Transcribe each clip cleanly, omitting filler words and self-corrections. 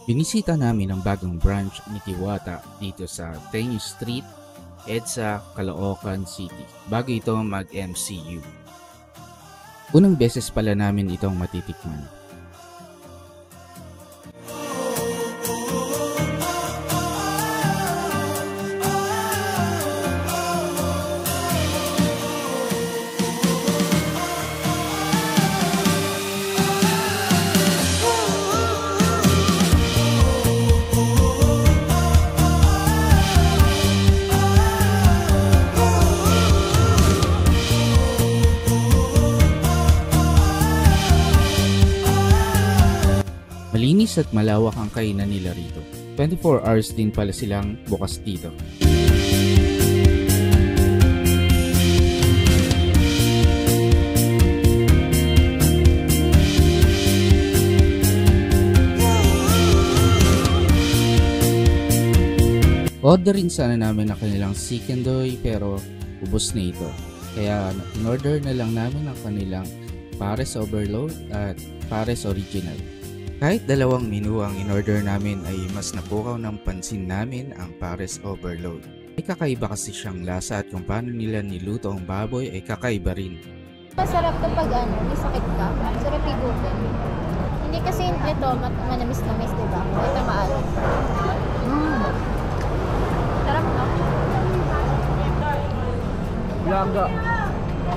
Binisita namin ang bagong branch ni Tiwata dito sa Tenyo Street, EDSA, Caloocan City, bago ito mag-MCU. Unang beses pala namin itong matitikman. Malinis at malawak ang kainan nila rito. 24 hours din pala silang bukas dito. Orderin sana namin ang kanilang sikendoy pero ubos na ito. Kaya in-order na lang namin ang kanilang Pares Overload at Pares Original. Kahit dalawang menu ang in-order namin ay mas napukaw ng pansin namin ang Pares Overload. May kakaiba kasi siyang lasa at kung paano nila niluto ang baboy ay kakaiba rin. Masarap to pag may sakit ka. Sarap igutin. Hindi kasi ito manamis-namis, diba? Ito maalat. Sarap, no?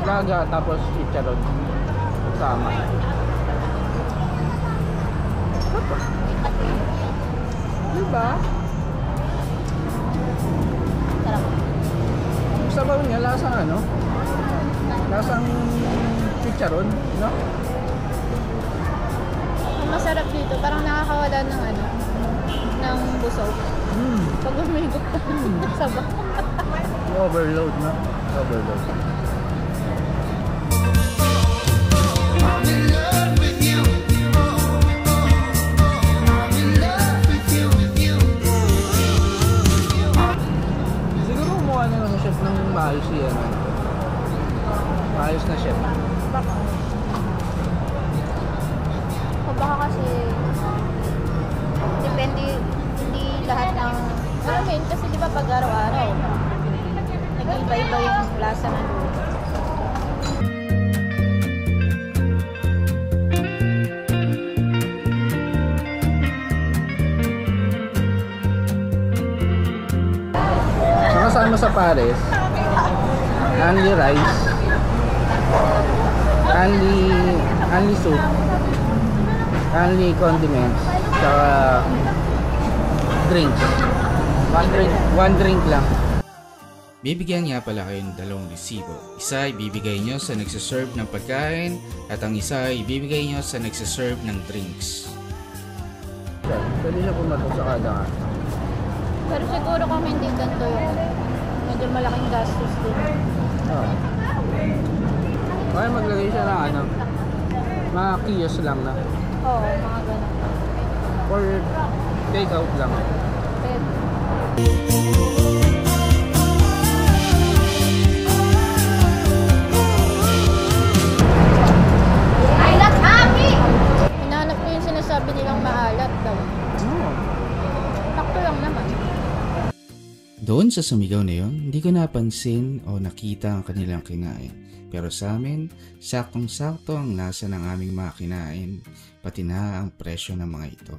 Laga tapos chicharon. Sama. Diba? Sarap. Yung sabaw niya, lasang ano? Lasang chicharon, no? Ang masarap dito, parang nakakawala ng ng busog. Pag umigop ka ng sabaw. Overload, no? Overload. Maayos yan. Maayos na chef. Baka. O baka kasi depende, hindi lahat ng alam mo yun, kasi di ba pag araw-araw nag-iba-iba yung lasa ng luto. Saka sama sa Pares, only rice, only soup, only condiments, saka drinks. One drink lang. Bibigyan nga pala kayo ng dalawang resibo. Isa ay bibigay nyo sa nagsaserve ng pagkain at ang isa ay bibigay nyo sa nagsaserve ng drinks. Pwede siya pumato sa kada nga. Pero siguro kung hindi ganito yung medyo malaking gastos din. Oo. Kaya maglagay siya ng mga kiosk lang na. Oo, mga ganun. Or take out lang. Pwede. Hinahanap ko yung sinasabi nilang maalat daw. Sakto lang naman. Doon sa sumigaw na yon, hindi ko napansin o nakita ang kanilang kinain. Pero sa amin, saktong-sakto ang lasa ng aming mga kinain, pati na ang presyo ng mga ito.